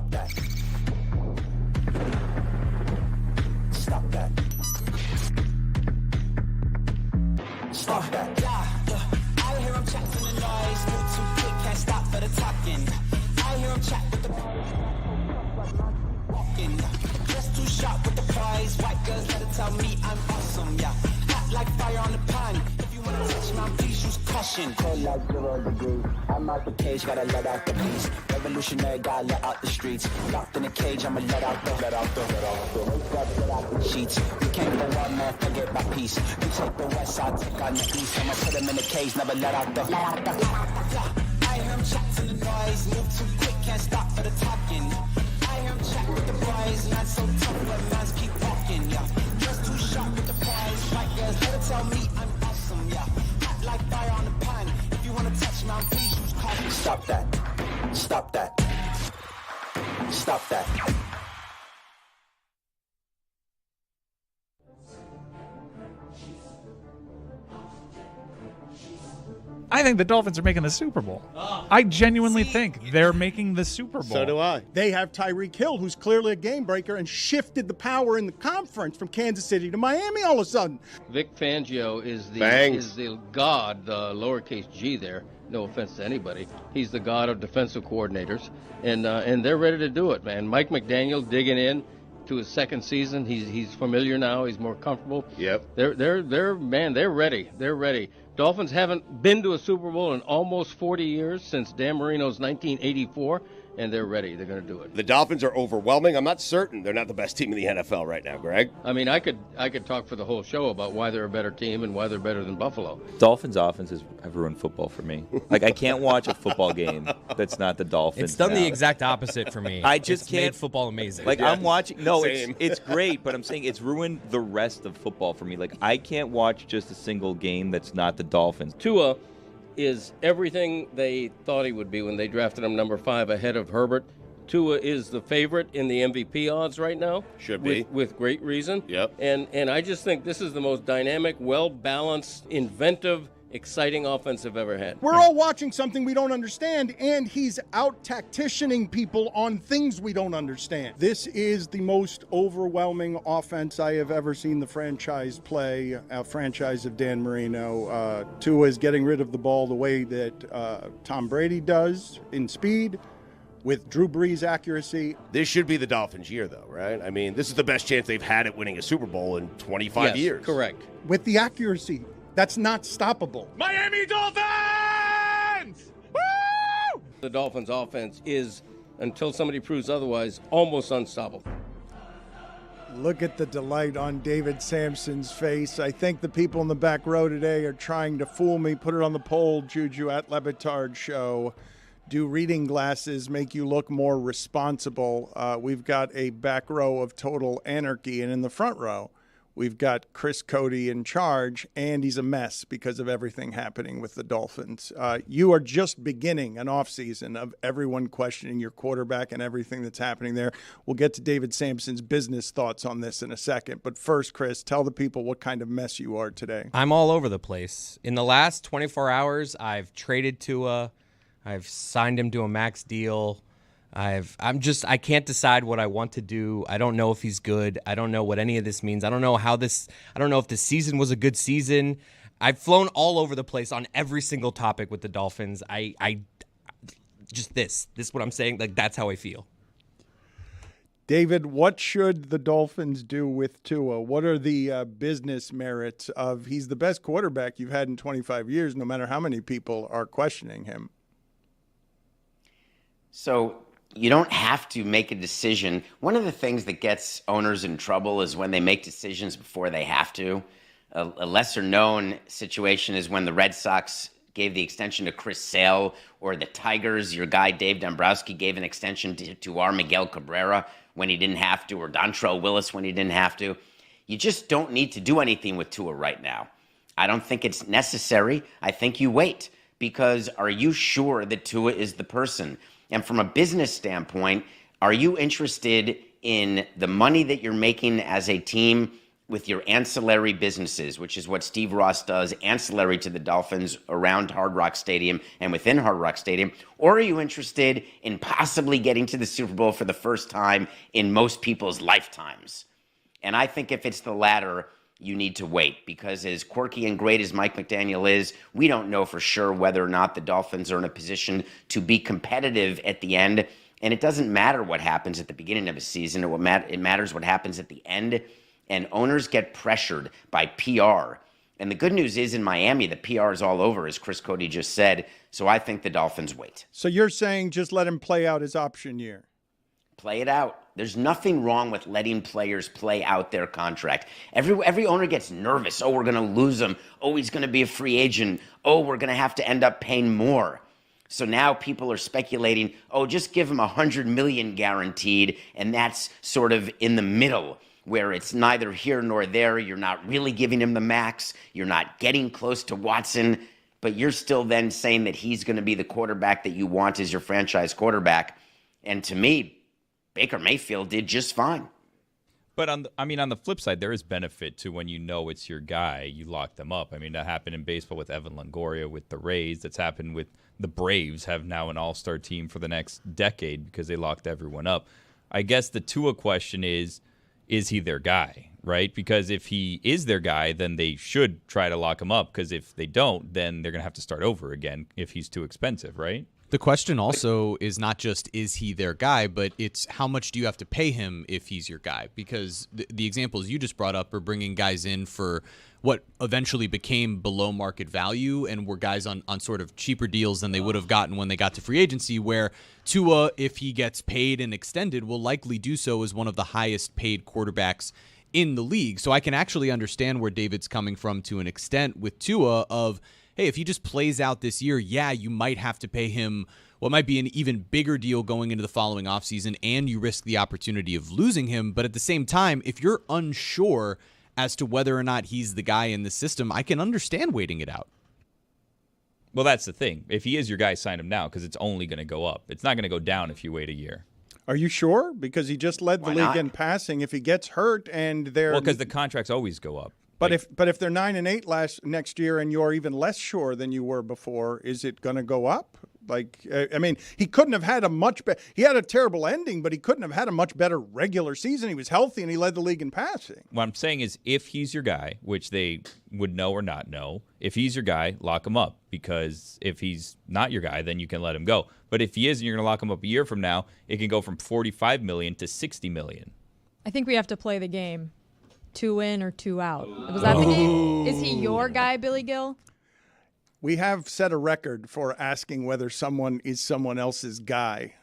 Stop that. Stop that. Stop that. I hear him chatting the noise. Move too quick, can't stop for the talking. I hear him chat with the walking. Just too sharp with the prize. White girls let it tell me I'm awesome, yeah. Hot like fire on the pan. If you wanna touch my please use caution. Cold like 0 degrees. I'm out the cage, gotta let out the beast. Revolutionary, gotta let out the streets. Locked in a cage, I'ma let out the sheets. We can't go on, man, forget my peace. We take the west side, take on the east. I'ma put him in the cage, never let out the. I hear him chat to the noise. Move too quick, can't stop for the talking. I hear him chat with the boys. Not so tough, but mans keep walking, yeah. Just too sharp with the prize. White girls, let it tell me I'm awesome, yeah. Hot like fire on the pan. If you wanna touch me, please use caution. Stop that. Stop that. Stop that. I think the Dolphins are making the Super Bowl. I genuinely think they're making the Super Bowl. So do I. They have Tyreek Hill, who's clearly a game breaker, and shifted the power in the conference from Kansas City to Miami all of a sudden. Vic Fangio is the god, the lowercase g there. No offense to anybody. He's the god of defensive coordinators, and they're ready to do it, man. Mike McDaniel digging in to his second season. He's familiar now. He's more comfortable. Yep. They're ready. They're ready. Dolphins haven't been to a Super Bowl in almost 40 years, since Dan Marino's 1984, and they're ready. They're going to do it. The Dolphins are overwhelming. I'm not certain they're not the best team in the NFL right now, Greg. I mean, I could talk for the whole show about why they're a better team and why they're better than Buffalo. Dolphins offenses have ruined football for me. Like, I can't watch a football game that's not the Dolphins. It's done now. the exact opposite for me. I just can't. Made football amazing. Like, Yeah. I'm watching. No, Same. it's great, but I'm saying it's ruined the rest of football for me. Like, I can't watch just a single game that's not the Dolphins. Tua is everything they thought he would be when they drafted him number 5 ahead of Herbert. Tua is the favorite in the MVP odds right now. Should be. With great reason. Yep. And I just think this is the most dynamic, well-balanced, inventive, exciting offense I've ever had. We're all watching something we don't understand, and he's out tacticianing people on things we don't understand. This is the most overwhelming offense I have ever seen the franchise play, a franchise of Dan Marino. Tua is getting rid of the ball the way that Tom Brady does in speed, with Drew Brees' accuracy. This should be the Dolphins' year, though, right? I mean, this is the best chance they've had at winning a Super Bowl in 25 years. Correct. With the accuracy, that's not stoppable. Miami Dolphins! Woo! The Dolphins' offense is, until somebody proves otherwise, almost unstoppable. Look at the delight on David Sampson's face. I think the people in the back row today are trying to fool me. Put it on the poll, Juju at Le Batard Show. Do reading glasses make you look more responsible? We've got a back row of total anarchy, and in the front row, we've got Chris Cody in charge, and he's a mess because of everything happening with the Dolphins. You are just beginning an offseason of everyone questioning your quarterback and everything that's happening there. We'll get to David Sampson's business thoughts on this in a second. But first, Chris, tell the people what kind of mess you are today. I'm all over the place. In the last 24 hours, I've traded Tua. I've signed him to a max deal. I can't decide what I want to do. I don't know if he's good. I don't know what any of this means. I don't know if this season was a good season. I've flown all over the place on every single topic with the Dolphins. This what I'm saying, like, that's how I feel. David, what should the Dolphins do with Tua? What are the business merits of he's the best quarterback you've had in 25 years, no matter how many people are questioning him? So you don't have to make a decision. One of the things that gets owners in trouble is when they make decisions before they have to. A lesser-known situation is when the Red Sox gave the extension to Chris Sale, or the Tigers, your guy Dave Dombrowski gave an extension to our Miguel Cabrera when he didn't have to, or Dontrell Willis when he didn't have to. You just don't need to do anything with Tua right now. I don't think it's necessary. I think you wait, because are you sure that Tua is the person? And from a business standpoint, are you interested in the money that you're making as a team with your ancillary businesses, which is what Steve Ross does, ancillary to the Dolphins around Hard Rock Stadium and within Hard Rock Stadium? Or are you interested in possibly getting to the Super Bowl for the first time in most people's lifetimes? And I think if it's the latter, you need to wait, because as quirky and great as Mike McDaniel is, we don't know for sure whether or not the Dolphins are in a position to be competitive at the end. And it doesn't matter what happens at the beginning of a season. It matters what happens at the end. And owners get pressured by PR. And the good news is in Miami, the PR is all over, as Chris Cody just said. So I think the Dolphins wait. So you're saying just let him play out his option year? Play it out. There's nothing wrong with letting players play out their contract. Every owner gets nervous. Oh, we're going to lose him. Oh, he's going to be a free agent. Oh, we're going to have to end up paying more. So now people are speculating, oh, just give him $100 million guaranteed, and that's sort of in the middle, where it's neither here nor there. You're not really giving him the max. You're not getting close to Watson, but you're still then saying that he's going to be the quarterback that you want as your franchise quarterback. And to me, Baker Mayfield did just fine. But on the flip side, there is benefit to when you know it's your guy, you lock them up. I mean, that happened in baseball with Evan Longoria, with the Rays. That's happened with the Braves, have now an all-star team for the next decade because they locked everyone up. I guess the Tua question is he their guy, right? Because if he is their guy, then they should try to lock him up, because if they don't, then they're going to have to start over again if he's too expensive, right? The question also is not just is he their guy, but it's how much do you have to pay him if he's your guy? Because the examples you just brought up are bringing guys in for what eventually became below market value and were guys on sort of cheaper deals than they would have gotten when they got to free agency, where Tua, if he gets paid and extended, will likely do so as one of the highest paid quarterbacks in the league. So I can actually understand where David's coming from to an extent with Tua of, hey, if he just plays out this year, yeah, you might have to pay him what might be an even bigger deal going into the following offseason, and you risk the opportunity of losing him. But at the same time, if you're unsure as to whether or not he's the guy in the system, I can understand waiting it out. Well, that's the thing. If he is your guy, sign him now, because it's only going to go up. It's not going to go down if you wait a year. Are you sure? Because he just led the league in passing. If he gets hurt and they're... Well, because the contracts always go up. But if they're 9-8 next year and you're even less sure than you were before, is it going to go up? Like, I mean, he couldn't have had a much better. He had a terrible ending, but he couldn't have had a much better regular season. He was healthy and he led the league in passing. What I'm saying is, if he's your guy, which they would know or not know, if he's your guy, lock him up. Because if he's not your guy, then you can let him go. But if he is, and you're going to lock him up a year from now, it can go from $45 million to $60 million. I think we have to play the game. 2 in or 2 out. Was that the game? Is he your guy, Billy Gill? We have set a record for asking whether someone is someone else's guy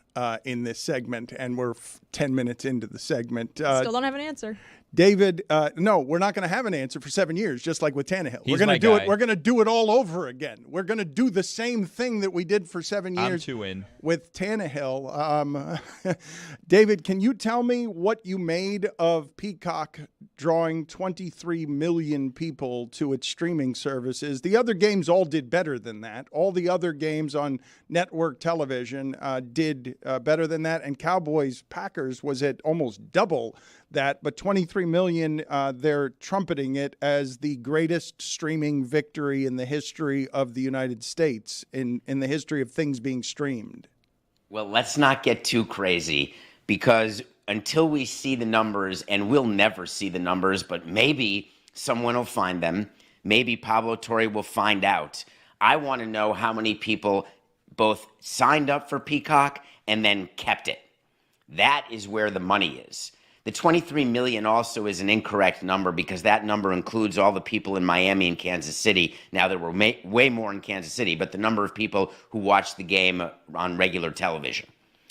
in this segment, and we're 10 minutes into the segment. Still don't have an answer. David, no, we're not going to have an answer for 7 years, just like with Tannehill. He's we're going to my do guy. it. We're going to do it all over again. We're going to do the same thing that we did for 7 years. I'm 2 in. With Tannehill. David, can you tell me what you made of Peacock drawing 23 million people to its streaming services? The other games all did better than that. All the other games on network television did better than that. And Cowboys-Packers was at almost double that, but 23 million, they're trumpeting it as the greatest streaming victory in the history of the United States, in the history of things being streamed. Well, let's not get too crazy, because until we see the numbers, and we'll never see the numbers, but maybe someone will find them. Maybe Pablo Torre will find out. I want to know how many people both signed up for Peacock and then kept it. That is where the money is. The 23 million also is an incorrect number, because that number includes all the people in Miami and Kansas City. Now, there were way more in Kansas City, but the number of people who watched the game on regular television.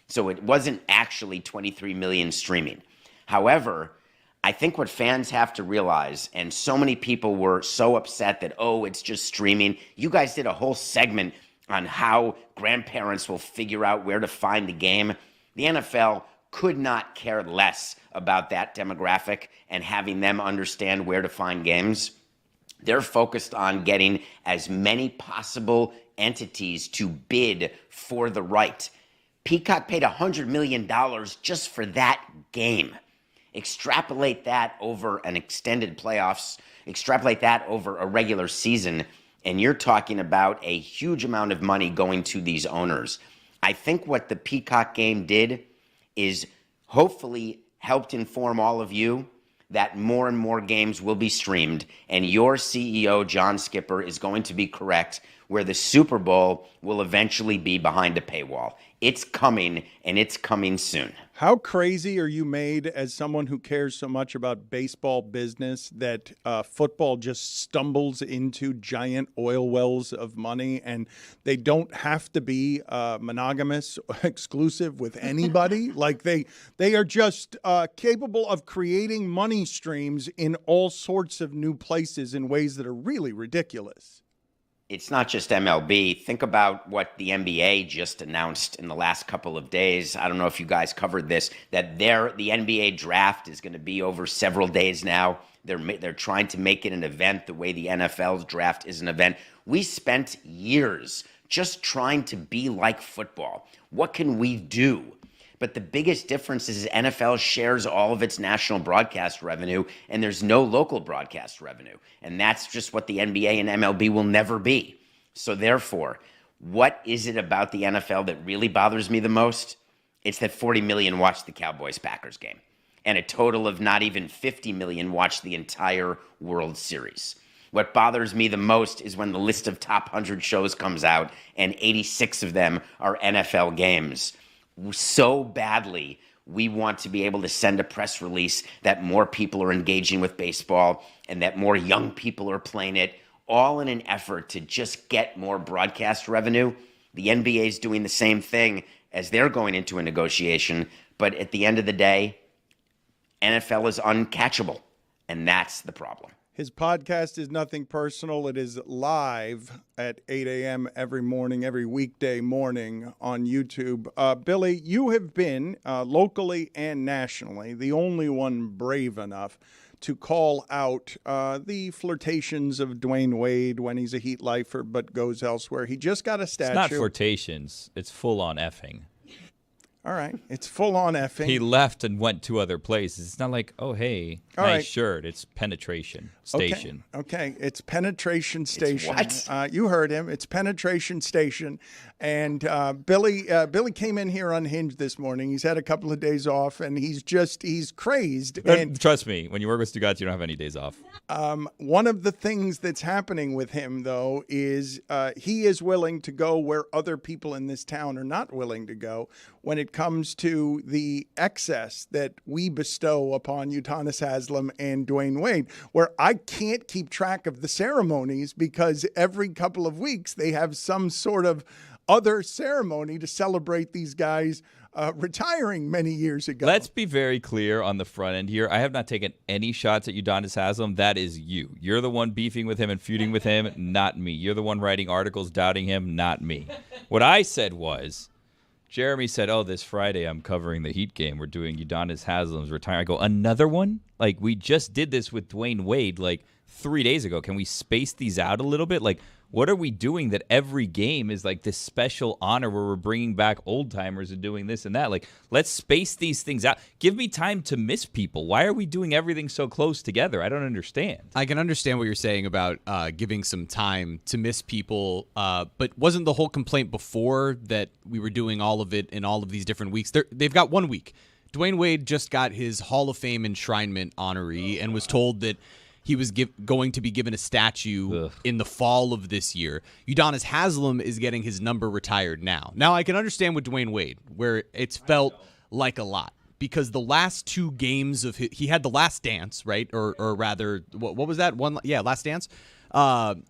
So it wasn't actually 23 million streaming. However, I think what fans have to realize, and so many people were so upset that, oh, it's just streaming. You guys did a whole segment on how grandparents will figure out where to find the game. The NFL could not care less about that demographic and having them understand where to find games. They're focused on getting as many possible entities to bid for the right. Peacock paid $100 million just for that game. Extrapolate that over an extended playoffs, extrapolate that over a regular season, and you're talking about a huge amount of money going to these owners. I think what the Peacock game did is hopefully helped inform all of you that more and more games will be streamed, and your CEO, John Skipper, is going to be correct, where the Super Bowl will eventually be behind a paywall. It's coming, and it's coming soon. How crazy are you made as someone who cares so much about baseball business that football just stumbles into giant oil wells of money, and they don't have to be monogamous, exclusive with anybody? Like they are just capable of creating money streams in all sorts of new places in ways that are really ridiculous. It's not just MLB. Think about what the NBA just announced in the last couple of days. I don't know if you guys covered this, that the NBA draft is going to be over several days now. They're trying to make it an event the way the NFL's draft is an event. We spent years just trying to be like football. What can we do? But the biggest difference is NFL shares all of its national broadcast revenue, and there's no local broadcast revenue. And that's just what the NBA and MLB will never be. So therefore, what is it about the NFL that really bothers me the most? It's that 40 million watched the Cowboys-Packers game, and a total of not even 50 million watched the entire World Series. What bothers me the most is when the list of top 100 shows comes out, and 86 of them are NFL games. So badly, we want to be able to send a press release that more people are engaging with baseball and that more young people are playing it, all in an effort to just get more broadcast revenue. The NBA is doing the same thing as they're going into a negotiation, but at the end of the day, NFL is uncatchable, and that's the problem. His podcast is Nothing Personal. It is live at 8 a.m. every morning, every weekday morning on YouTube. Billy, you have been, locally and nationally, the only one brave enough to call out the flirtations of Dwyane Wade when he's a Heat lifer but goes elsewhere. He just got a statue. It's not flirtations. It's full-on effing. All right. It's full-on effing. He left and went to other places. It's not like, oh, hey, nice shirt. It's penetration station. Okay. It's penetration station. It's what? You heard him. It's penetration station. And Billy came in here unhinged this morning. He's had a couple of days off, and he's crazed. And trust me, when you work with Stugotz, you don't have any days off. One of the things that's happening with him, though, is he is willing to go where other people in this town are not willing to go when it comes to the excess that we bestow upon Udonis Haslem and Dwyane Wade, where I can't keep track of the ceremonies because every couple of weeks they have some sort of other ceremony to celebrate these guys retiring many years ago. Let's be very clear on the front end here. I have not taken any shots at Udonis Haslem. That is you. You're the one beefing with him and feuding with him, not me. You're the one writing articles doubting him, not me. What I said was, Jeremy said, oh, this Friday I'm covering the Heat game. We're doing Udonis Haslem's retirement. I go, another one? Like, we just did this with Dwyane Wade, 3 days ago. Can we space these out a little bit? What are we doing that every game is this special honor where we're bringing back old timers and doing this and that? Let's space these things out. Give me time to miss people. Why are we doing everything so close together? I don't understand. I can understand what you're saying about giving some time to miss people, but wasn't the whole complaint before that we were doing all of it in all of these different weeks? They've got 1 week. Dwyane Wade just got his Hall of Fame enshrinement honoree and was told that he was going to be given a statue in the fall of this year. Udonis Haslem is getting his number retired now. Now, I can understand with Dwyane Wade, where it's felt like a lot, because the last 2 games of he had the Last Dance, right? Or rather, what was that? Last Dance,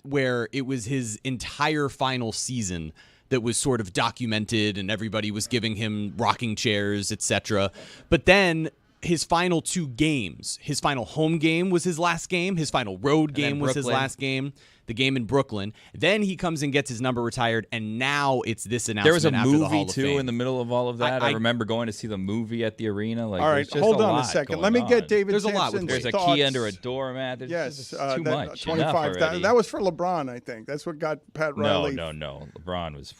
where it was his entire final season that was sort of documented, and everybody was giving him rocking chairs, etc. But then his final 2 games, his final home game was his last game, his final road game was his last game. the game in Brooklyn. Then he comes and gets his number retired, and now it's this announcement. There was a after the Hall movie of too Fame. in the middle of all of that. I remember going to see the movie at the arena. Like, all right, there's just hold a on a lot second. going Let me on. get David There's a lot Sampson's with There's a thoughts. key under a doormat. There's Yes, just too much. 25,000. That was for LeBron, I think. That's what got Pat Riley. No. LeBron was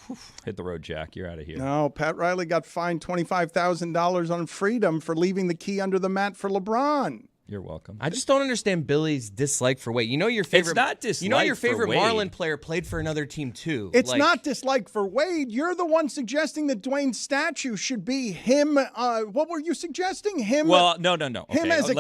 hit the road, Jack. You're out of here. No, Pat Riley got fined $25,000 on freedom for leaving the key under the mat for LeBron. You're welcome. I just don't understand Billy's dislike for Wade. You know your favorite. It's not dislike You know your for favorite Wade. Marlin player played for another team too. It's not dislike for Wade. You're the one suggesting that Dwyane's statue should be him. What were you suggesting? Him? Well, no. Him Okay. as a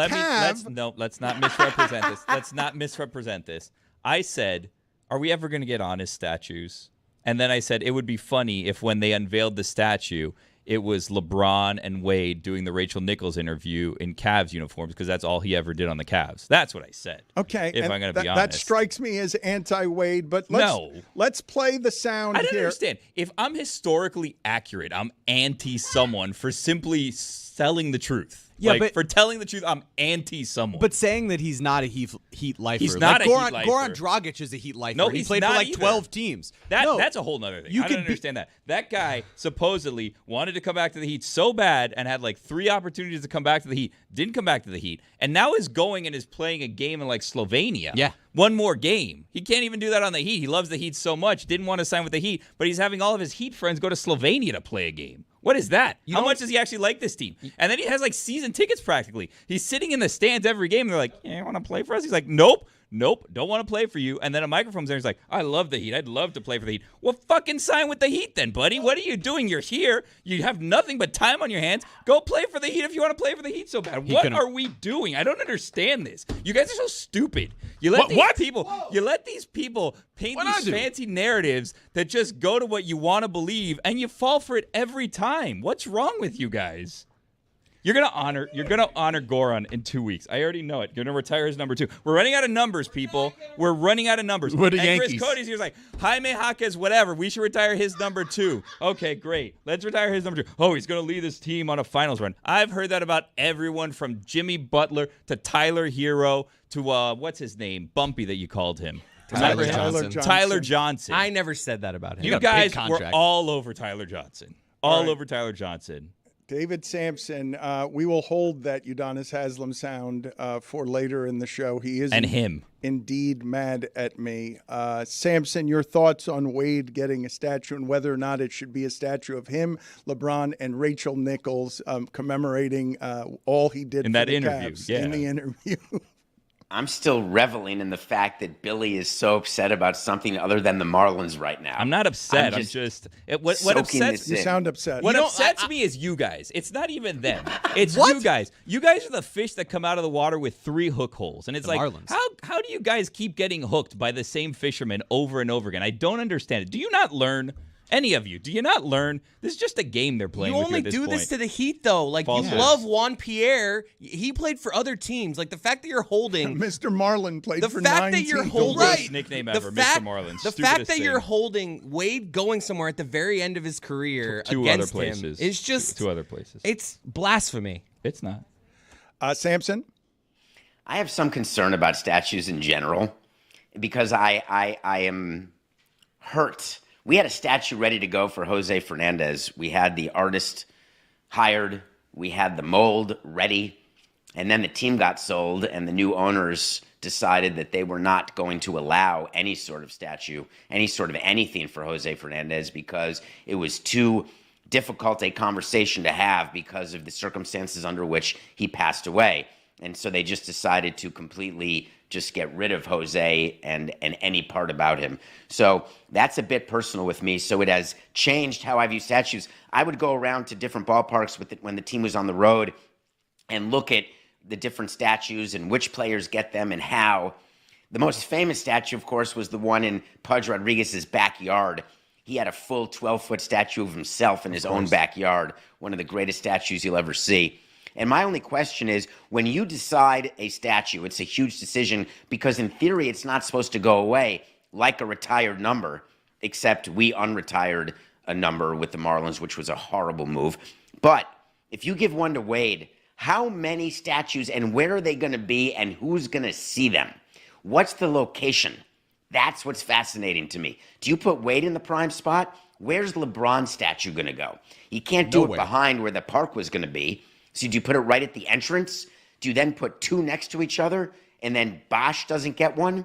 Let's not misrepresent this. Let's not misrepresent this. I said, are we ever going to get honest statues? And then I said it would be funny if when they unveiled the statue, it was LeBron and Wade doing the Rachel Nichols interview in Cavs uniforms because that's all he ever did on the Cavs. That's what I said. Okay. If and I'm going to be honest. That strikes me as anti-Wade, but let's play the sound I don't here. understand. If I'm historically accurate, I'm anti-someone for simply selling the truth. Yeah, like, but for telling the truth, I'm anti-someone. But saying that he's not a Heat lifer. He's not a Goran, Heat lifer. Goran Dragic is a Heat lifer. No, he he's played not for like either. 12 teams. That's a whole nother thing. I don't understand that. That guy supposedly wanted to come back to the Heat so bad and had like 3 opportunities to come back to the Heat, didn't come back to the Heat, and now is going and is playing a game in like Slovenia. Yeah. One more game. He can't even do that on the Heat. He loves the Heat so much, didn't want to sign with the Heat, but he's having all of his Heat friends go to Slovenia to play a game. What is that? How much does he actually like this team? And then he has like season tickets practically. He's sitting in the stands every game. And they're like, yeah, you want to play for us? He's like, nope, don't want to play for you. And then a microphone's there. He's like, I love the Heat. I'd love to play for the Heat. Well, fucking sign with the Heat then, buddy. What are you doing? You're here. You have nothing but time on your hands. Go play for the Heat if you want to play for the Heat so bad. What are we doing? I don't understand this. You guys are so stupid. You let these people paint these fancy narratives that just go to what you want to believe, and you fall for it every time. What's wrong with you guys? You're gonna honor Goran in 2 weeks. I already know it. You're gonna retire his number 2. We're running out of numbers, people. We're running out of numbers. We're the and Yankees. Chris Cody's here like, Jaime Jaquez, whatever. We should retire his number 2. Okay, great. Let's retire his number 2. Oh, he's gonna lead this team on a finals run. I've heard that about everyone from Jimmy Butler to Tyler Hero to what's his name? Bumpy that you called him. Tyler Johnson. Tyler Johnson. I never said that about him. You guys were all over Tyler Johnson. All over Tyler Johnson. David Sampson, we will hold that Udonis Haslem sound for later in the show. He is indeed mad at me. Sampson, your thoughts on Wade getting a statue and whether or not it should be a statue of him, LeBron, and Rachel Nichols commemorating all he did in for that the interview. Cavs Yeah. in the interview. I'm still reveling in the fact that Billy is so upset about something other than the Marlins right now. I'm not upset. What upsets You sound upset. What upsets me is you guys. It's not even them. It's you guys. You guys are the fish that come out of the water with 3 hook holes, and it's The like, Marlins. how do you guys keep getting hooked by the same fishermen over and over again? I don't understand it. Do you not learn? Any of you, do you not learn? This is just a game they're playing. You with only at this do point. this to the Heat, though. Like, False you love Juan Pierre. He played for other teams. Like, the fact that you're holding Mr. Marlin played the for fact 9 that you're teams. holding Worst nickname ever, fact, Mr. Marlin. The Stupidest fact that you're thing. holding Wade going somewhere at the very end of his career Two against other places. him is just two other places. It's blasphemy. It's not. Sampson? I have some concern about statues in general because I am hurt. We had a statue ready to go for Jose Fernandez. We had the artist hired. We had the mold ready. And then the team got sold, and the new owners decided that they were not going to allow any sort of statue, any sort of anything for Jose Fernandez because it was too difficult a conversation to have because of the circumstances under which he passed away. And so they just decided to completely just get rid of Jose and any part about him. So that's a bit personal with me. So it has changed how I view statues. I would go around to different ballparks when the team was on the road and look at the different statues and which players get them and how. The most famous statue, of course, was the one in Pudge Rodriguez's backyard. He had a full 12-foot statue of himself in his own backyard, one of the greatest statues you'll ever see. And my only question is, when you decide a statue, it's a huge decision because in theory it's not supposed to go away like a retired number, except we unretired a number with the Marlins, which was a horrible move. But if you give one to Wade, how many statues and where are they going to be and who's going to see them? What's the location That's what's fascinating to me. Do you put Wade in the prime spot? Where's LeBron's statue going to go? You can't do it behind where the park was going to be. So do you put it right at the entrance? Do you then put two next to each other and then Bosch doesn't get one?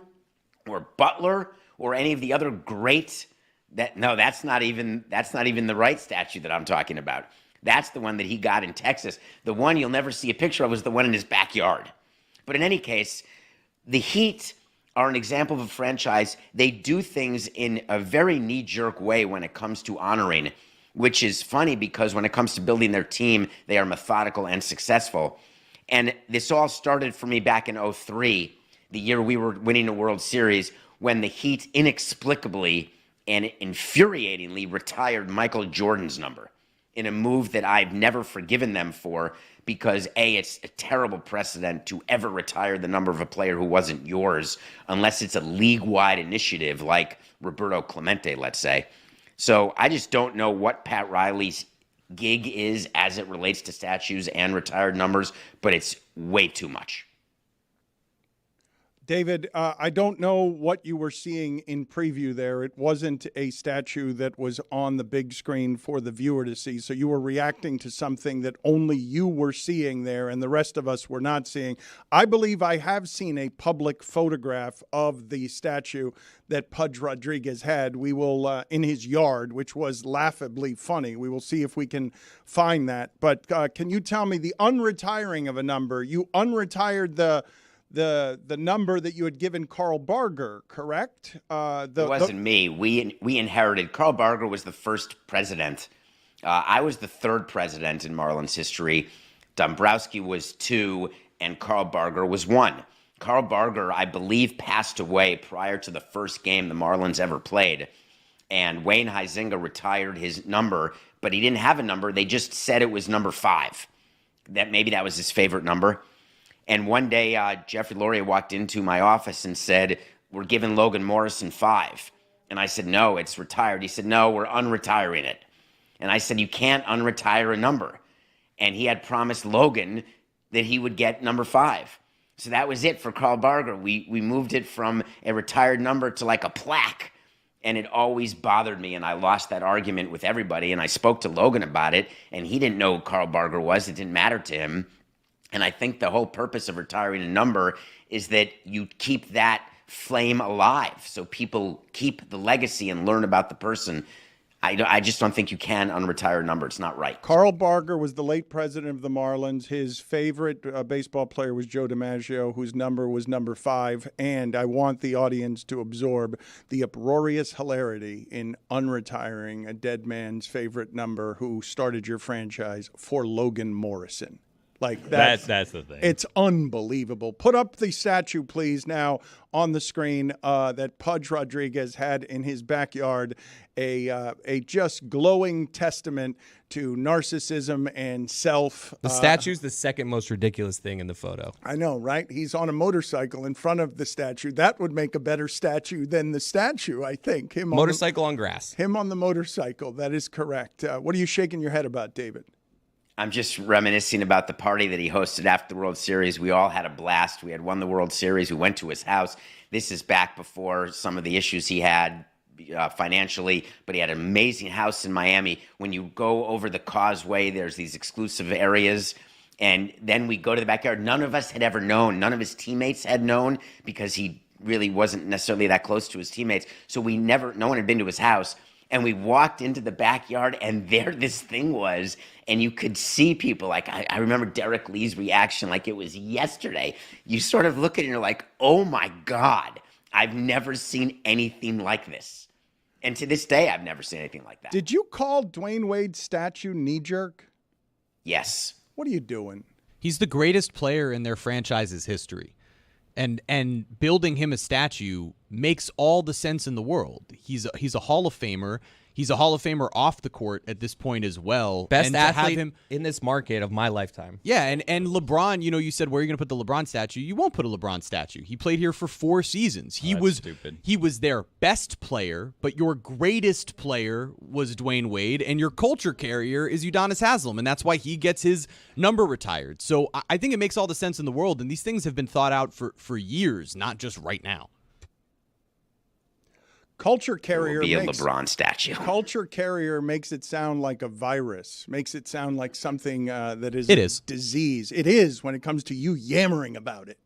Or Butler or any of the other great that's not even the right statue that I'm talking about. That's the one that he got in Texas. The one you'll never see a picture of was the one in his backyard. But in any case, the Heat are an example of a franchise. They do things in a very knee-jerk way when it comes to honoring, which is funny because when it comes to building their team, they are methodical and successful. And this all started for me back in 2003, the year we were winning a World Series, when the Heat inexplicably and infuriatingly retired Michael Jordan's number in a move that I've never forgiven them for because, A, it's a terrible precedent to ever retire the number of a player who wasn't yours unless it's a league-wide initiative like Roberto Clemente, let's say. So I just don't know what Pat Riley's gig is as it relates to statues and retired numbers, but it's way too much. David, I don't know what you were seeing in preview there. It wasn't a statue that was on the big screen for the viewer to see. So you were reacting to something that only you were seeing there and the rest of us were not seeing. I believe I have seen a public photograph of the statue that Pudge Rodriguez had. We will, in his yard, which was laughably funny. We will see if we can find that. But can you tell me the unretiring of a number? You unretired the number that you had given Carl Barger, correct? It wasn't me. We inherited. Carl Barger was the first president. I was the third president in Marlins history. Dombrowski was 2, and Carl Barger was 1. Carl Barger, I believe, passed away prior to the first game the Marlins ever played. And Wayne Huizenga retired his number, but he didn't have a number. They just said it was number 5. Maybe that was his favorite number. And one day, Jeffrey Loria walked into my office and said, "We're giving Logan Morrison 5." And I said, "No, it's retired." He said, "No, we're unretiring it." And I said, "You can't unretire a number." And he had promised Logan that he would get number 5. So that was it for Carl Barger. We moved it from a retired number to like a plaque. And it always bothered me, and I lost that argument with everybody. And I spoke to Logan about it, and he didn't know who Carl Barger was. It didn't matter to him. And I think the whole purpose of retiring a number is that you keep that flame alive so people keep the legacy and learn about the person. I just don't think you can unretire a number. It's not right. Carl Barger was the late president of the Marlins. His favorite baseball player was Joe DiMaggio, whose number was number 5. And I want the audience to absorb the uproarious hilarity in unretiring a dead man's favorite number who started your franchise for Logan Morrison. Like that's the thing. It's unbelievable. Put up the statue, please, now on the screen that Pudge Rodriguez had in his backyard. A just glowing testament to narcissism and self. The statue's the second most ridiculous thing in the photo. I know, right? He's on a motorcycle in front of the statue. That would make a better statue than the statue, I think. Motorcycle on grass. Him on the motorcycle. That is correct. What are you shaking your head about, David? I'm just reminiscing about the party that he hosted after the World Series. We all had a blast. We had won the World Series. We went to his house. This is back before some of the issues he had financially, but he had an amazing house in Miami. When you go over the causeway, there's these exclusive areas, and then we go to the backyard. None of us had ever known. None of his teammates had known because he really wasn't necessarily that close to his teammates. So no one had been to his house. And we walked into the backyard, and there this thing was, and you could see people. Like, I remember Derek Lee's reaction like it was yesterday. You sort of look at it and you're like, oh my God, I've never seen anything like this. And to this day, I've never seen anything like that. Did you call Dwayne Wade's statue knee-jerk? Yes. What are you doing? He's the greatest player in their franchise's history. And building him a statue makes all the sense in the world. He's a Hall of Famer. He's a Hall of Famer off the court at this point as well. Best athlete in this market of my lifetime. Yeah, and LeBron, you said, where are you going to put the LeBron statue? You won't put a LeBron statue. He played here for 4 seasons. He was their best player, but your greatest player was Dwayne Wade, and your culture carrier is Udonis Haslem, and that's why he gets his number retired. So I think it makes all the sense in the world, and these things have been thought out for years, not just right now. Culture It carrier will be a makes, LeBron statue. Culture carrier makes it sound like a virus, makes it sound like something that is It is. disease. It is when it comes to you yammering about it.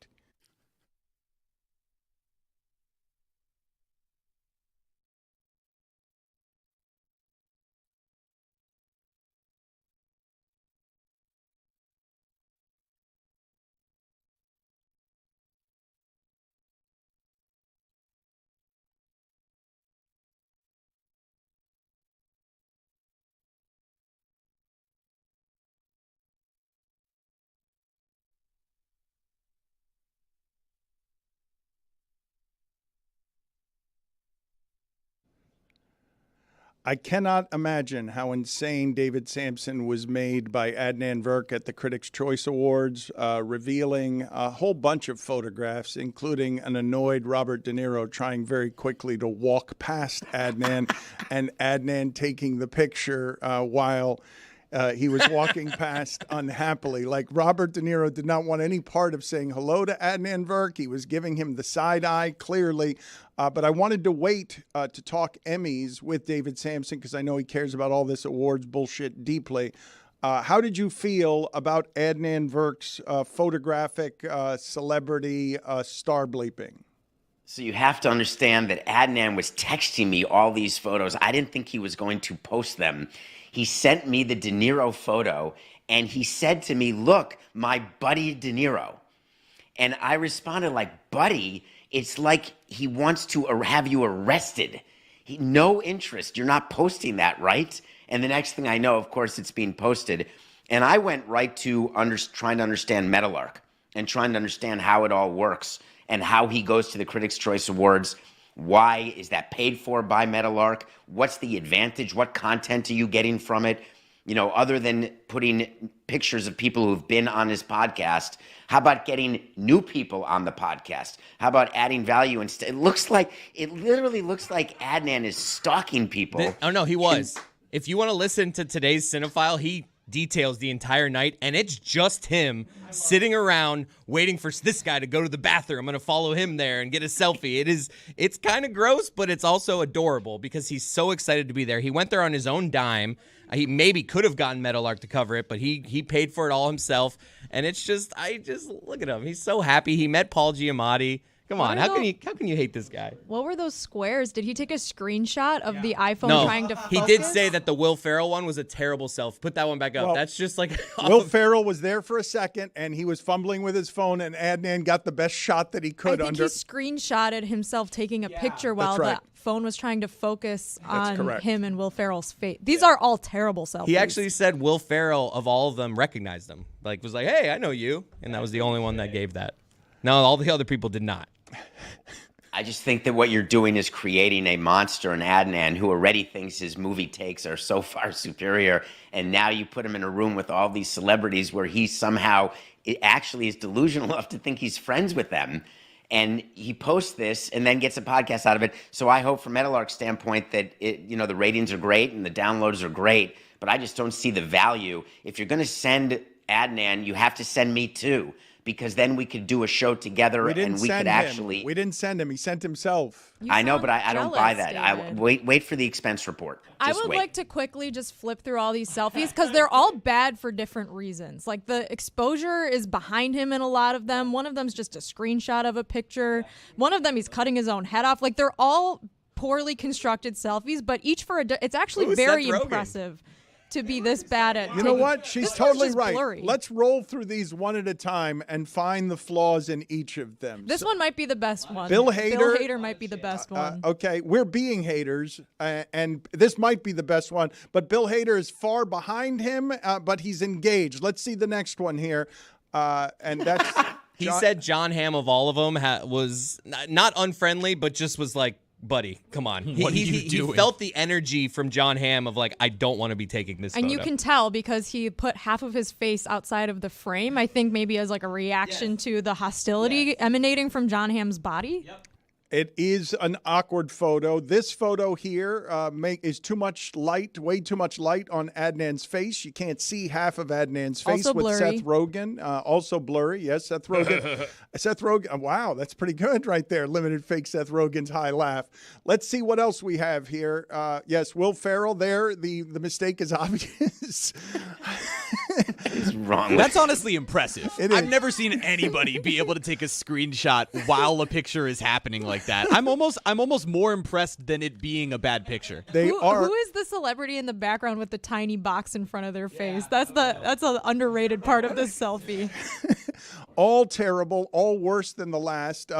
I cannot imagine how insane David Sampson was made by Adnan Virk at the Critics' Choice Awards, revealing a whole bunch of photographs, including an annoyed Robert De Niro trying very quickly to walk past Adnan and Adnan taking the picture while he was walking past unhappily. Like, Robert De Niro did not want any part of saying hello to Adnan Virk. He was giving him the side eye, clearly. But I wanted to wait to talk Emmys with David Sampson because I know he cares about all this awards bullshit deeply. How did you feel about Adnan Virk's photographic celebrity star bleeping? So you have to understand that Adnan was texting me all these photos. I didn't think he was going to post them. He sent me the De Niro photo, and he said to me, "Look, my buddy De Niro." And I responded like, "Buddy, it's like he wants to have you arrested. No interest. You're not posting that, right?" And the next thing I know, of course, it's being posted. And I went right to trying to understand Meadowlark and trying to understand how it all works and how he goes to the Critics' Choice Awards. Why is that paid for by Meadowlark? What's the advantage? What content are you getting from it? You know, other than putting pictures of people who've been on his podcast, how about getting new people on the podcast? How about adding value? It literally looks like Adnan is stalking people. Oh, no, he was. If you want to listen to today's Cinephile, he details the entire night, and it's just him sitting around waiting for this guy to go to the bathroom. I'm going to follow him there and get a selfie. It's kind of gross, but it's also adorable because he's so excited to be there. He went there on his own dime. He maybe could have gotten Meadowlark to cover it, but he paid for it all himself. And it's just, look at him. He's so happy. He met Paul Giamatti. Come on, how can you hate this guy? What were those squares? Did he take a screenshot of the iPhone trying to focus? He did say that the Will Ferrell one was a terrible selfie. Put that one back up. Well, that's just like Will Ferrell was there for a second, and he was fumbling with his phone, and Adnan got the best shot that he could. I think he screenshotted himself taking a picture while the phone was trying to focus on him and Will Ferrell's face. These are all terrible selfies. He actually said Will Ferrell, of all of them, recognized them. Like, was like, "Hey, I know you," and that was the only one that gave that. No, all the other people did not. I just think that what you're doing is creating a monster in Adnan who already thinks his movie takes are so far superior. And now you put him in a room with all these celebrities where he somehow actually is delusional enough to think he's friends with them. And he posts this and then gets a podcast out of it. So I hope from Meadowlark's standpoint that the ratings are great and the downloads are great, but I just don't see the value. If you're going to send Adnan, you have to send me too. Because then we could do a show together and we could actually... We didn't send him. He sent himself. You I know, but I don't buy that. David. Wait for the expense report. I would like to quickly just flip through all these selfies because they're all bad for different reasons. Like, the exposure is behind him in a lot of them. One of them's just a screenshot of a picture. One of them, he's cutting his own head off. Like, they're all poorly constructed selfies, but each for it's actually very impressive to be this bad at. You know what? She's totally right. Blurry. Let's roll through these one at a time and find the flaws in each of them. This one might be the best one. Bill Hader might be the best one. Okay, we're being haters, and this might be the best one, but Bill Hader is far behind him, but he's engaged. Let's see the next one here, and that's... He said John Hamm of all of them was not unfriendly, but just was like, buddy, come on. What are you doing? He felt the energy from John Hamm of like, I don't want to be taking this and photo. you can tell because he put half of his face outside of the frame, I think maybe as like a reaction to the hostility emanating from John Hamm's body. Yep. It is an awkward photo. This photo here is too much light, way too much light on Adnan's face. You can't see half of Adnan's face Also with blurry. Seth Rogen. Also blurry. Yes, Seth Rogen. Seth Rogen. Wow, that's pretty good right there. Limited fake Seth Rogen's high laugh. Let's see what else we have here. Yes, Will Ferrell there. The mistake is obvious. It's wrong. That's honestly impressive. It I've is. never seen anybody be able to take a screenshot while a picture is happening like that. I'm almost more impressed than it being a bad picture. Who is the celebrity in the background with the tiny box in front of their face? That's an underrated part of this selfie. All terrible, all worse than the last.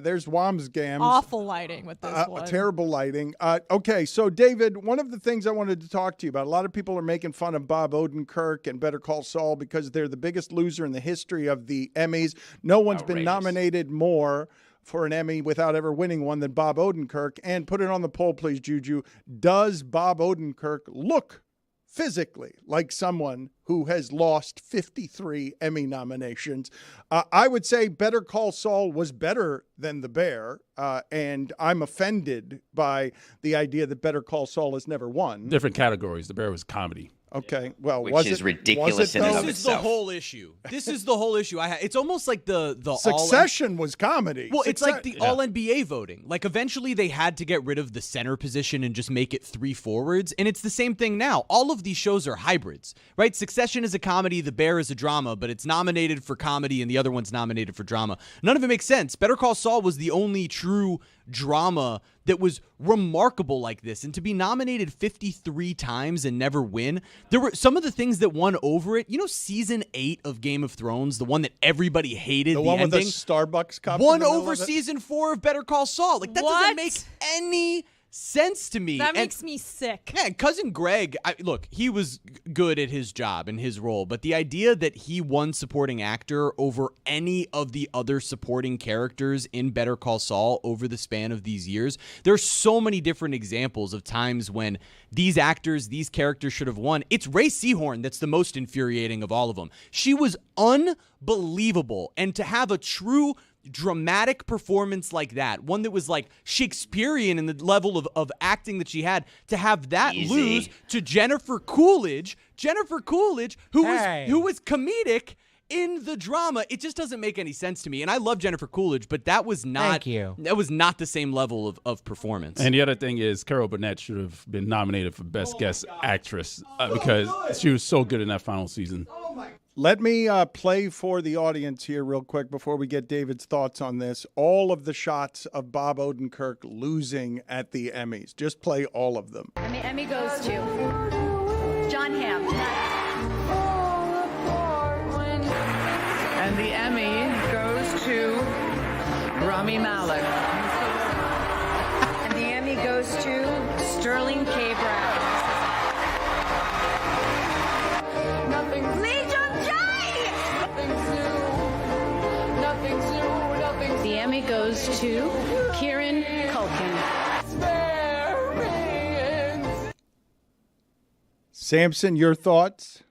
There's Wamsgams. Awful lighting with this one. Terrible lighting. Okay, so David, one of the things I wanted to talk to you about, a lot of people are making fun of Bob Odenkirk and Better Call Saul because they're the biggest loser in the history of the Emmys. No one's been nominated more for an Emmy without ever winning one than Bob Odenkirk. And put it on the poll, please, Juju. Does Bob Odenkirk look physically like someone who has lost 53 Emmy nominations? I would say Better Call Saul was better than The Bear, and I'm offended by the idea that Better Call Saul has never won. Different categories. The Bear was comedy. Okay, well, Which is ridiculous in and of This is the itself. whole issue. This is the whole issue. It's almost like the Succession was comedy. Well, it's like the all NBA voting. Like eventually they had to get rid of the center position and just make it 3 forwards. And it's the same thing now. All of these shows are hybrids, right? Succession is a comedy, The Bear is a drama, but it's nominated for comedy and the other one's nominated for drama. None of it makes sense. Better Call Saul was the only true drama that was remarkable like this. And to be nominated 53 times and never win, there were some of the things that won over it. You know, season 8 of Game of Thrones, the one that everybody hated, the one ending, with the Starbucks cup. won over season 4 of Better Call Saul. Like, that doesn't make any sense to me. That makes me sick. Yeah, Cousin Greg, look, he was good at his job and his role, but the idea that he won supporting actor over any of the other supporting characters in Better Call Saul over the span of these years, there's so many different examples of times when these actors, these characters should have won. It's Ray Seahorn that's the most infuriating of all of them. She was unbelievable, and to have a true dramatic performance like that, one that was like Shakespearean in the level of acting that she had, to have that lose to Jennifer Coolidge, who was comedic in the drama. It just doesn't make any sense to me. And I love Jennifer Coolidge, but that was not the same level of performance. And the other thing is, Carol Burnett should have been nominated for Best Guest Actress because she was so good in that final season. Let me play for the audience here real quick before we get David's thoughts on this. All of the shots of Bob Odenkirk losing at the Emmys. Just play all of them. And the Emmy goes to John Hamm. And the Emmy goes to Rami Malek. And the Emmy goes to Sterling K. Brown. Lee Jung-jae! The Emmy goes to Kieran Culkin. Samson, your thoughts?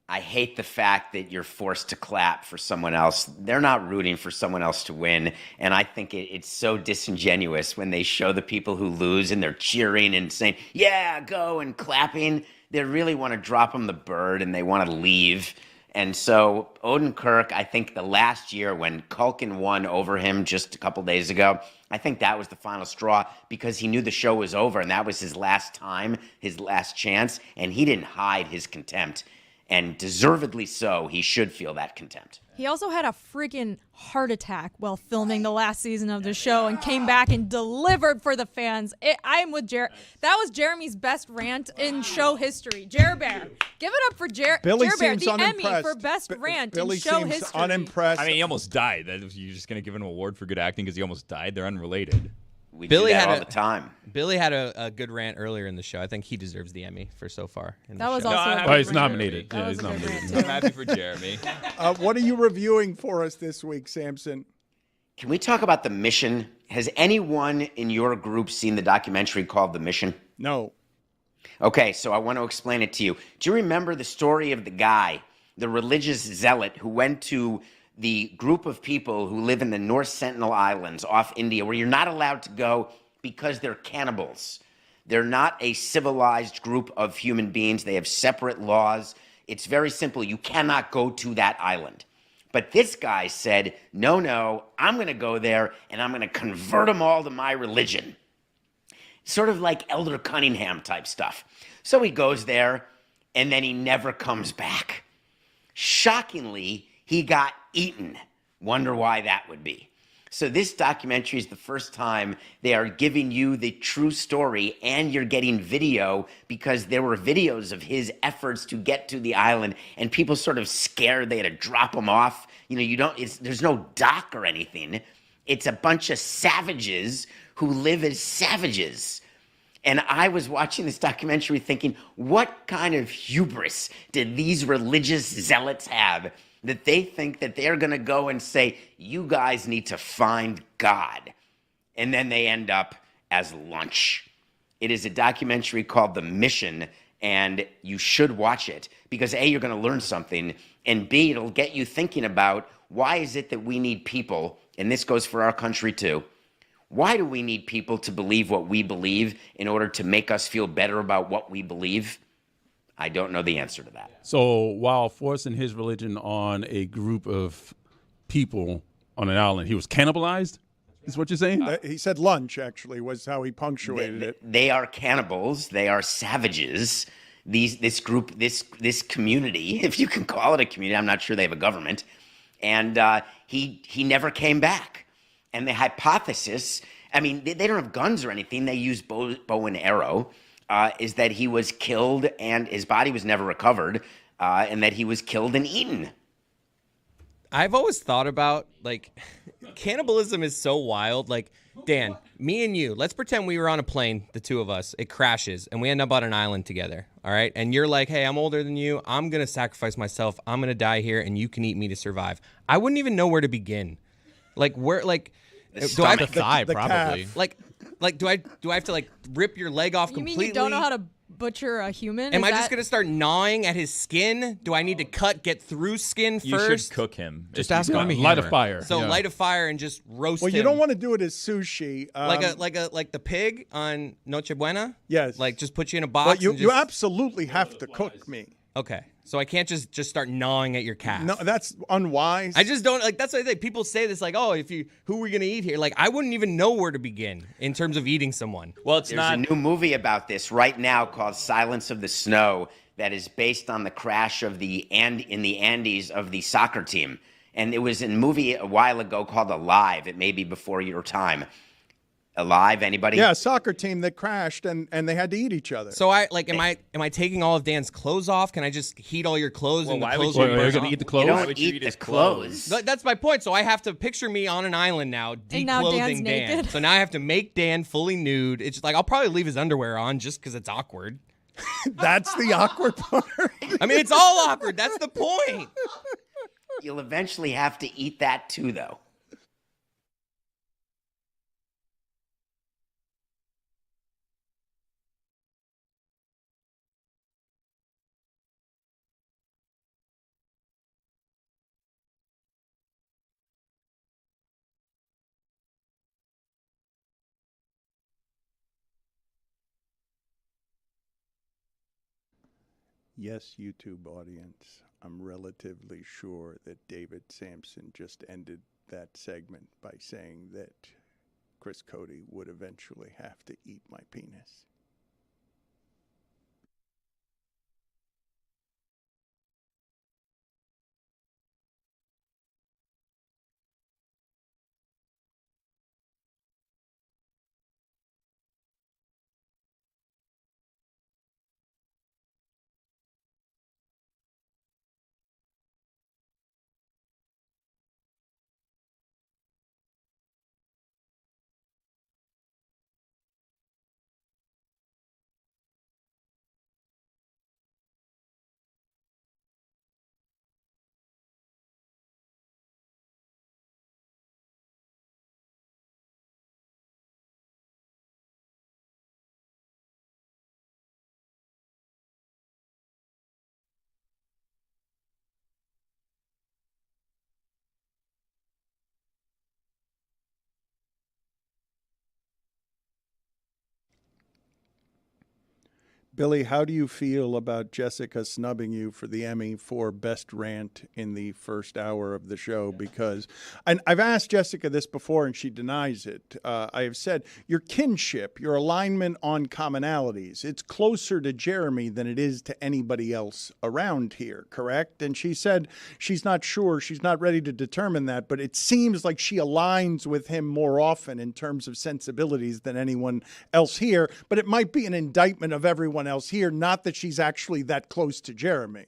I hate the fact that you're forced to clap for someone else. They're not rooting for someone else to win. And I think it's so disingenuous when they show the people who lose and they're cheering and saying, yeah, go, and clapping. They really want to drop them the bird and they want to leave. And so Odenkirk, I think the last year when Culkin won over him just a couple days ago, I think that was the final straw because he knew the show was over and that was his last time, his last chance, and he didn't hide his contempt. And deservedly so, he should feel that contempt. He also had a freaking heart attack while filming the last season of the show and came back and delivered for the fans. I'm with That was Jeremy's best rant in show history. Jer Bear. Give it up for Billy Jer Bear, seems the Emmy unimpressed. for best rant Billy in show seems history. unimpressed. I mean, he almost died. You're just going to give him an award for good acting because he almost died? They're unrelated. We do that all the time. Billy had a good rant earlier in the show. I think he deserves the Emmy for so far. That was also he's nominated. Yeah, he's nominated. I'm happy for Jeremy. What are you reviewing for us this week, Samson? Can we talk about The Mission? Has anyone in your group seen the documentary called The Mission? No. Okay, so I want to explain it to you. Do you remember the story of the guy, the religious zealot who went to the group of people who live in the North Sentinel Islands off India, where you're not allowed to go because they're cannibals. They're not a civilized group of human beings. They have separate laws. It's very simple. You cannot go to that island. But this guy said, no, I'm going to go there and I'm going to convert them all to my religion. Sort of like Elder Cunningham type stuff. So he goes there and then he never comes back. Shockingly, he got eaten. Wonder why that would be. So this documentary is the first time they are giving you the true story, and you're getting video, because there were videos of his efforts to get to the island, and people sort of scared they had to drop him off. There's no dock or anything. It's a bunch of savages who live as savages. And I was watching this documentary thinking, what kind of hubris did these religious zealots have that they think that they're going to go and say, you guys need to find God? And then they end up as lunch. It is a documentary called The Mission, and you should watch it because A, you're going to learn something, and B, it'll get you thinking about why is it that we need people, and this goes for our country too. Why do we need people to believe what we believe in order to make us feel better about what we believe? I don't know the answer to that. So while forcing his religion on a group of people on an island, he was cannibalized? Is what you're saying? He said lunch, actually, was how he punctuated it. They are cannibals. They are savages. This group, this community, if you can call it a community, I'm not sure they have a government. And he never came back. And the hypothesis, I mean, they don't have guns or anything. They use bow and arrow. Is that he was killed and his body was never recovered, and that he was killed and eaten. I've always thought about, cannibalism is so wild. Like, Dan, me and you, let's pretend we were on a plane, the two of us. It crashes, and we end up on an island together, all right? And you're like, hey, I'm older than you. I'm going to sacrifice myself. I'm going to die here, and you can eat me to survive. I wouldn't even know where to begin. Do I have to thigh, probably. Do I have to rip your leg off completely? You mean you don't know how to butcher a human? Am I just gonna start gnawing at his skin? Do I need to get through skin first? You should cook him. Just ask him. Light a fire. So light a fire and just roast him. Well, you don't want to do it as sushi. Like the pig on Noche Buena? Yes. Just put you in a box. But you absolutely have to cook me. Okay. So I can't just start gnawing at your calf. No, that's unwise. I just don't that's what I think. People say this who are we gonna eat here? I wouldn't even know where to begin in terms of eating someone. Well, There's a new movie about this right now called Silence of the Snow that is based on the crash of in the Andes of the soccer team. And it was a movie a while ago called Alive. It may be before your time. Alive, anybody? Yeah, a soccer team that crashed and they had to eat each other. So am I taking all of Dan's clothes off? Can I just heat all your clothes and the clothes? You're going to eat the clothes? You don't eat the clothes. That's my point. So I have to picture me on an island now, declothing Dan. Naked. So now I have to make Dan fully nude. It's I'll probably leave his underwear on just because it's awkward. That's the awkward part. I mean, it's all awkward. That's the point. You'll eventually have to eat that too, though. Yes, YouTube audience, I'm relatively sure that David Sampson just ended that segment by saying that Chris Cody would eventually have to eat my penis. Billy, how do you feel about Jessica snubbing you for the Emmy for Best Rant in the first hour of the show? Because I've asked Jessica this before, and she denies it. I have said, your kinship, your alignment on commonalities, it's closer to Jeremy than it is to anybody else around here, correct? And she said she's not sure, she's not ready to determine that, but it seems like she aligns with him more often in terms of sensibilities than anyone else here, but it might be an indictment of everyone else here, not that she's actually that close to Jeremy.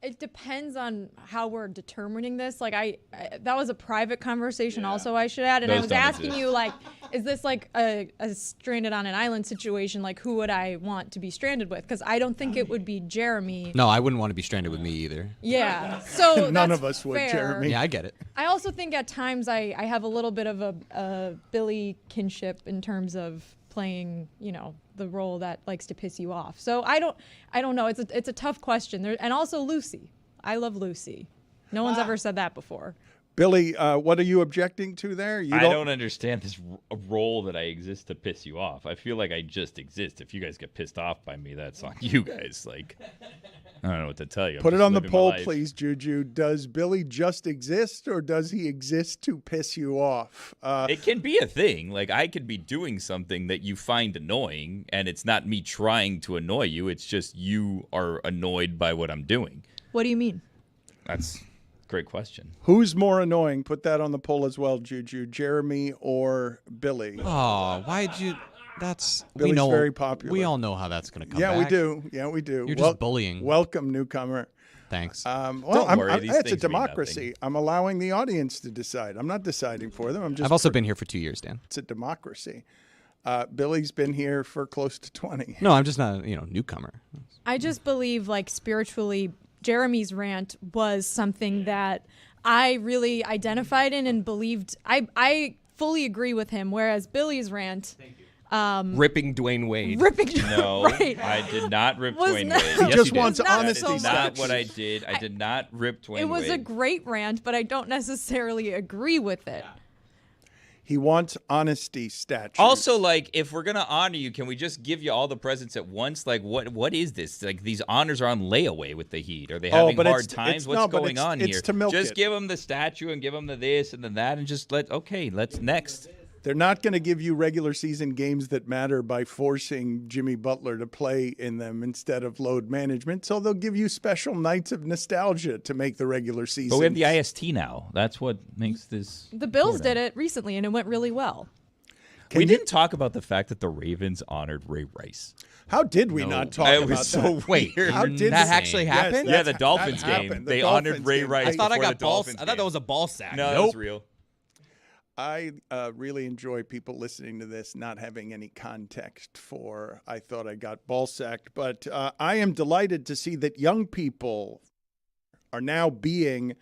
It depends on how we're determining this. Like I that was a private conversation also, I should add. And I was asking you, like, is this like a stranded on an island situation? Like, who would I want to be stranded with? Because I don't think it would be Jeremy. No, I wouldn't want to be stranded with me either. Yeah. So none of us would, fair. Jeremy. Yeah, I get it. I also think at times I have a little bit of a Billy kinship in terms of playing, the role that likes to piss you off. So I don't know. It's a tough question. And also Lucy. I love Lucy. No one's ever said that before. Billy, what are you objecting to there? I don't understand this role that I exist to piss you off. I feel like I just exist. If you guys get pissed off by me, that's on you guys. Like, I don't know what to tell you. Put it on the poll, please, Juju. Does Billy just exist, or does he exist to piss you off? It can be a thing. Like, I could be doing something that you find annoying, and it's not me trying to annoy you. It's just you are annoyed by what I'm doing. What do you mean? That's a great question. Who's more annoying? Put that on the poll as well, Juju. Jeremy or Billy? Oh, why'd you... That's Billy's very popular. We all know how that's going to come back. We do. Yeah, we do. You're just bullying. Welcome, newcomer. Thanks. Don't worry. It's a democracy. I'm allowing the audience to decide. I'm not deciding for them. I've also been here for 2 years, Dan. It's a democracy. Billy's been here for close to 20. No, I'm just not, newcomer. I just believe, like, spiritually, Jeremy's rant was something that I really identified in and believed. I fully agree with him, whereas Billy's rant... ripping Dwyane Wade. No, right. I did not rip Dwyane Wade. He Yes, just you wants did. honesty. That is not what I did. I did not rip Dwyane Wade. It was a great rant, but I don't necessarily agree with it. He wants honesty statues. Also, like, if we're gonna honor you, can we just give you all the presents at once? Like, what is this? Like, these honors are on layaway with the Heat. Are they having hard times? What's going on here? It's to milk just it. give them the statue and give them the this and the that, and just let's next. They're not going to give you regular season games that matter by forcing Jimmy Butler to play in them instead of load management. So they'll give you special nights of nostalgia to make the regular season. But we have the IST now. That's what makes this. The Bills did it recently, and it went really well. We didn't talk about the fact that the Ravens honored Ray Rice. How did we not talk about that? It was so weird. How did that actually happen? Yeah, the Dolphins game. They honored Ray Rice. I thought I got balls. I thought that was a ball sack. No, that was real. I really enjoy people listening to this not having any context for I thought I got ball sacked. But I am delighted to see that young people are now being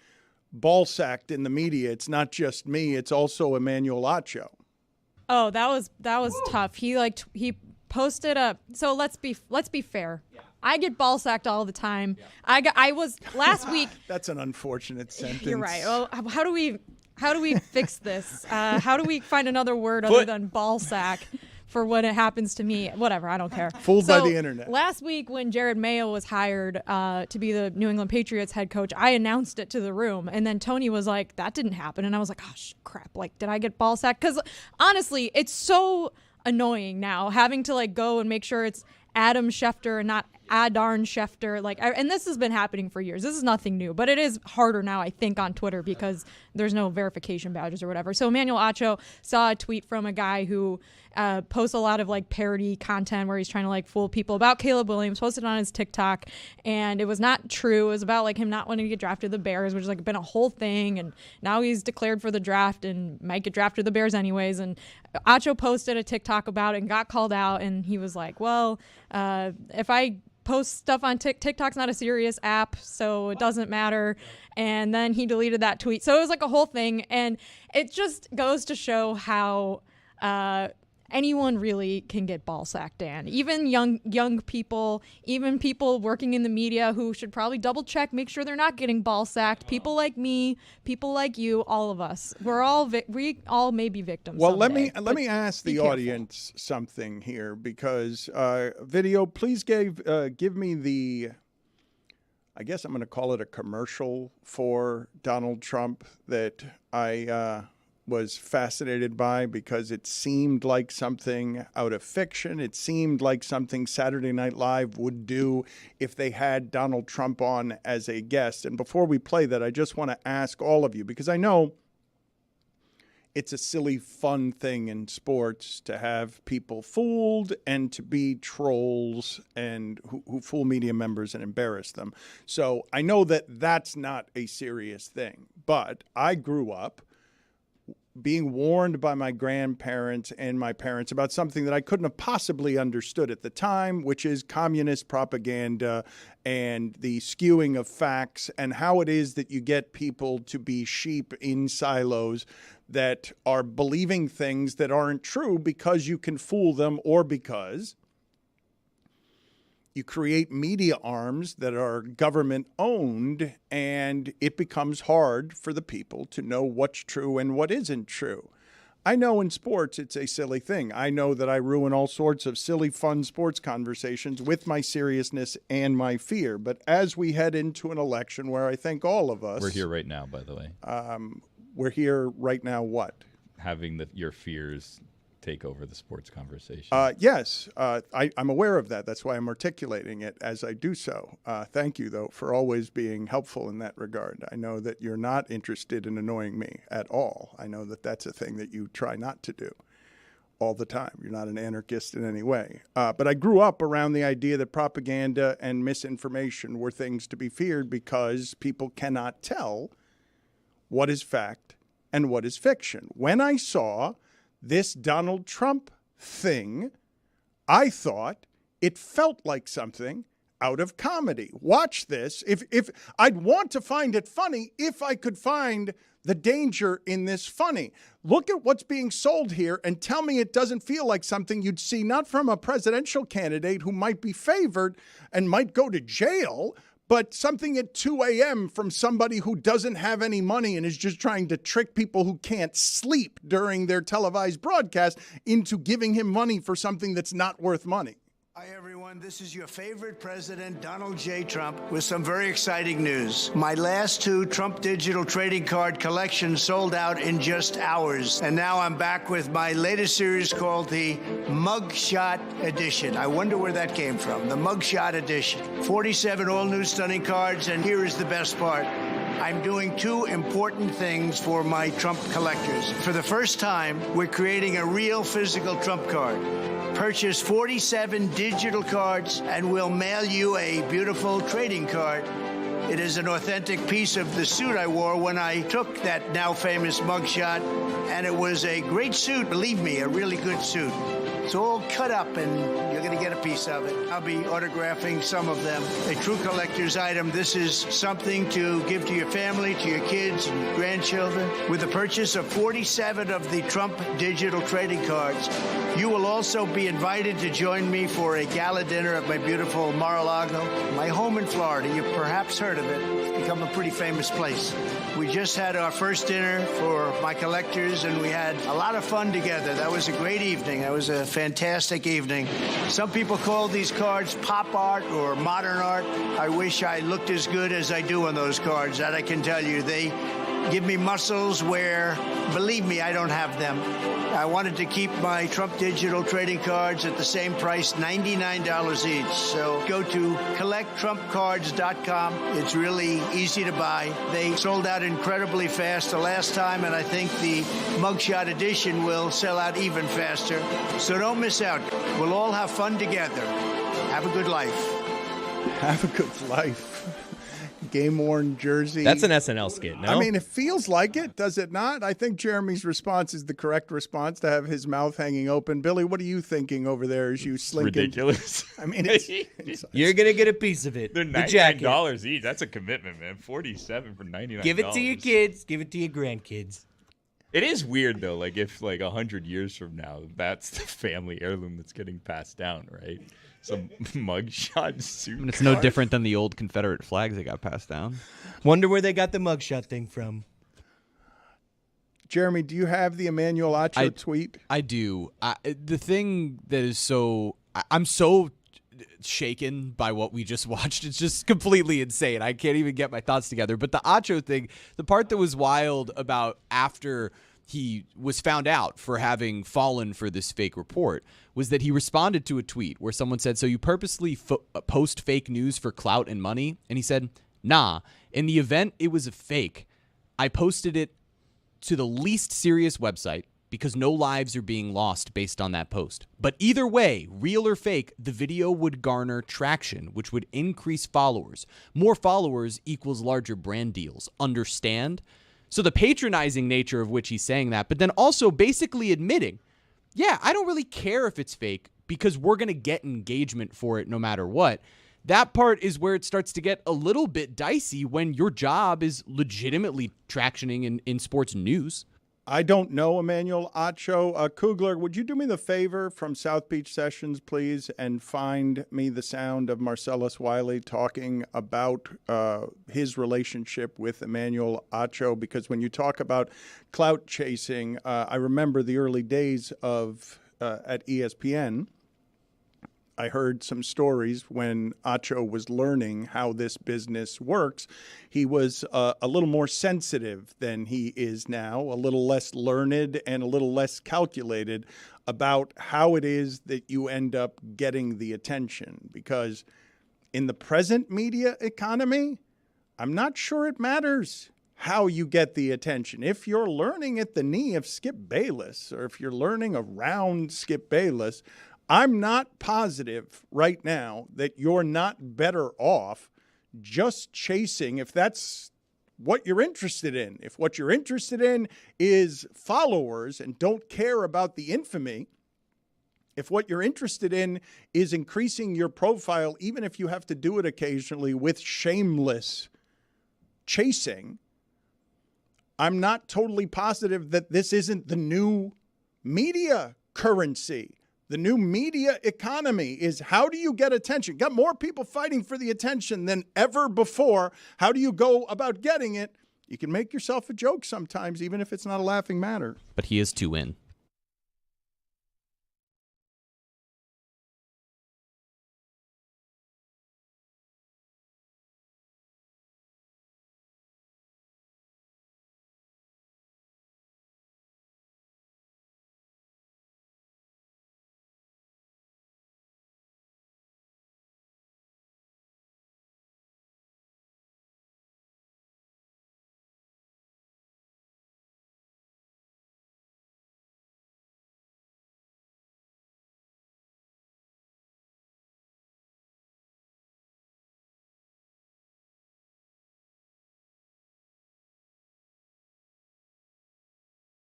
ball sacked in the media. It's not just me. It's also Emmanuel Acho. Oh, that was tough. He posted a. So let's be fair. Yeah. I get ball sacked all the time. Yeah. I was last week. That's an unfortunate sentence. You're right. Well, how do we fix this? How do we find another word other than ball sack for when it happens to me? Whatever, I don't care. Fooled by the internet. Last week when Jared Mayo was hired to be the New England Patriots head coach, I announced it to the room, and then Tony was like, that didn't happen. And I was like, oh, crap. Like, did I get ball sacked? Because honestly, it's so annoying now having to go and make sure it's Adam Schefter and not Adarn Schefter. And this has been happening for years. This is nothing new, but it is harder now, I think, on Twitter because there's no verification badges or whatever. So Emmanuel Acho saw a tweet from a guy who posts a lot of parody content where he's trying to fool people about Caleb Williams, posted on his TikTok, and it was not true. It was about him not wanting to get drafted to the Bears, which has been a whole thing, and now he's declared for the draft and might get drafted to the Bears anyways. And Acho posted a TikTok about it and got called out, and he was like, well, if I post stuff on TikTok's not a serious app, so it doesn't matter. And then he deleted that tweet. So it was a whole thing, and it just goes to show how anyone really can get ball sacked, Dan. Even young people, even people working in the media who should probably double check, make sure they're not getting ball sacked. People like me, people like you, all of us. We all may be victims. Well, someday, let me ask the audience something here, because video, please give me the, I guess I'm going to call it a commercial for Donald Trump that I was fascinated by, because it seemed like something out of fiction. It seemed like something Saturday Night Live would do if they had Donald Trump on as a guest. And before we play that, I just want to ask all of you, because I know it's a silly, fun thing in sports to have people fooled and to be trolls and who fool media members and embarrass them. So I know that that's not a serious thing, but I grew up being warned by my grandparents and my parents about something that I couldn't have possibly understood at the time, which is communist propaganda and the skewing of facts, and how it is that you get people to be sheep in silos that are believing things that aren't true because you can fool them, or because you create media arms that are government owned, and it becomes hard for the people to know what's true and what isn't true. I know in sports it's a silly thing. I know that I ruin all sorts of silly, fun sports conversations with my seriousness and my fear. But as we head into an election where I think all of us... We're here right now, by the way. We're here right now what? Having your fears take over the sports conversation. Yes, I'm aware of that. That's why I'm articulating it as I do so. Thank you, though, for always being helpful in that regard. I know that you're not interested in annoying me at all. I know that that's a thing that you try not to do all the time. You're not an anarchist in any way. But I grew up around the idea that propaganda and misinformation were things to be feared, because people cannot tell what is fact and what is fiction. When I saw this Donald Trump thing, I thought it felt like something out of comedy. Watch this. If I'd want to find it funny if I could find the danger in this funny. Look at what's being sold here and tell me it doesn't feel like something you'd see not from a presidential candidate who might be favored and might go to jail, but something at 2 a.m. from somebody who doesn't have any money and is just trying to trick people who can't sleep during their televised broadcast into giving him money for something that's not worth money. Hi, everyone. This is your favorite president, Donald J. Trump, with some very exciting news. My last 2 Trump digital trading card collections sold out in just hours. And now I'm back with my latest series called the Mugshot Edition. I wonder where that came from. The Mugshot Edition. 47 all-new stunning cards, and here is the best part. I'm doing 2 important things for my Trump collectors. For the first time, we're creating a real physical Trump card. Purchase 47 digital cards and we'll mail you a beautiful trading card. It is an authentic piece of the suit I wore when I took that now famous mugshot, and it was a great suit, believe me, a really good suit. It's all cut up, and you're going to get a piece of it. I'll be autographing some of them. A true collector's item. This is something to give to your family, to your kids and your grandchildren. With the purchase of 47 of the Trump digital trading cards, you will also be invited to join me for a gala dinner at my beautiful Mar-a-Lago, my home in Florida. You've perhaps heard of it. It's become a pretty famous place. We just had our first dinner for my collectors, and we had a lot of fun together. That was a great evening. That was a fantastic evening. Some people call these cards pop art or modern art. I wish I looked as good as I do on those cards. That I can tell you. They give me muscles where, believe me, I don't have them. I wanted to keep my Trump digital trading cards at the same price, $99 each. So go to collecttrumpcards.com. It's really easy to buy. They sold out incredibly fast the last time, and I think the Mugshot Edition will sell out even faster. So don't miss out. We'll all have fun together. Have a good life. Have a good life. Game-worn jersey. That's an SNL skit, no? I mean, it feels like it, does it not? I think Jeremy's response is the correct response, to have his mouth hanging open. Billy, what are you thinking over there as you slink Ridiculous. I mean, it's You're going to get a piece of it. They're The jacket. $99 each. That's a commitment, man. $47 for $99. Give it to your kids. Give it to your grandkids. It is weird though, like if like 100 years from now, that's the family heirloom that's getting passed down, right? Some mugshot suit. I mean, it's no different than the old Confederate flags that got passed down. Wonder where they got the mugshot thing from. Jeremy, do you have the Emmanuel Acho tweet? I do. The thing that is I'm so shaken by what we just watched. It's just completely insane. I can't even get my thoughts together. But the Acho thing, the part that was wild about after he was found out for having fallen for this fake report was that he responded to a tweet where someone said, so you purposely post fake news for clout and money? And he said, nah, in the event it was a fake, I posted it to the least serious website because no lives are being lost based on that post. But either way, real or fake, the video would garner traction, which would increase followers. More followers equals larger brand deals. Understand? So the patronizing nature of which he's saying that, but then also basically admitting, yeah, I don't really care if it's fake because we're going to get engagement for it no matter what. That part is where it starts to get a little bit dicey when your job is legitimately tractioning in sports news. I don't know Emmanuel Acho. Kugler, would you do me the favor from South Beach Sessions, please, and find me the sound of Marcellus Wiley talking about his relationship with Emmanuel Acho? Because when you talk about clout chasing, I remember the early days of at ESPN. I heard some stories when Acho was learning how this business works. He was a little more sensitive than he is now, a little less learned and a little less calculated about how it is that you end up getting the attention. Because in the present media economy, I'm not sure it matters how you get the attention. If you're learning at the knee of Skip Bayless, or if you're learning around Skip Bayless, I'm not positive right now that you're not better off just chasing, if that's what you're interested in. If what you're interested in is followers and don't care about the infamy, if what you're interested in is increasing your profile, even if you have to do it occasionally with shameless chasing, I'm not totally positive that this isn't the new media currency. The new media economy is, how do you get attention? Got more people fighting for the attention than ever before. How do you go about getting it? You can make yourself a joke sometimes, even if it's not a laughing matter. But he is 2 in.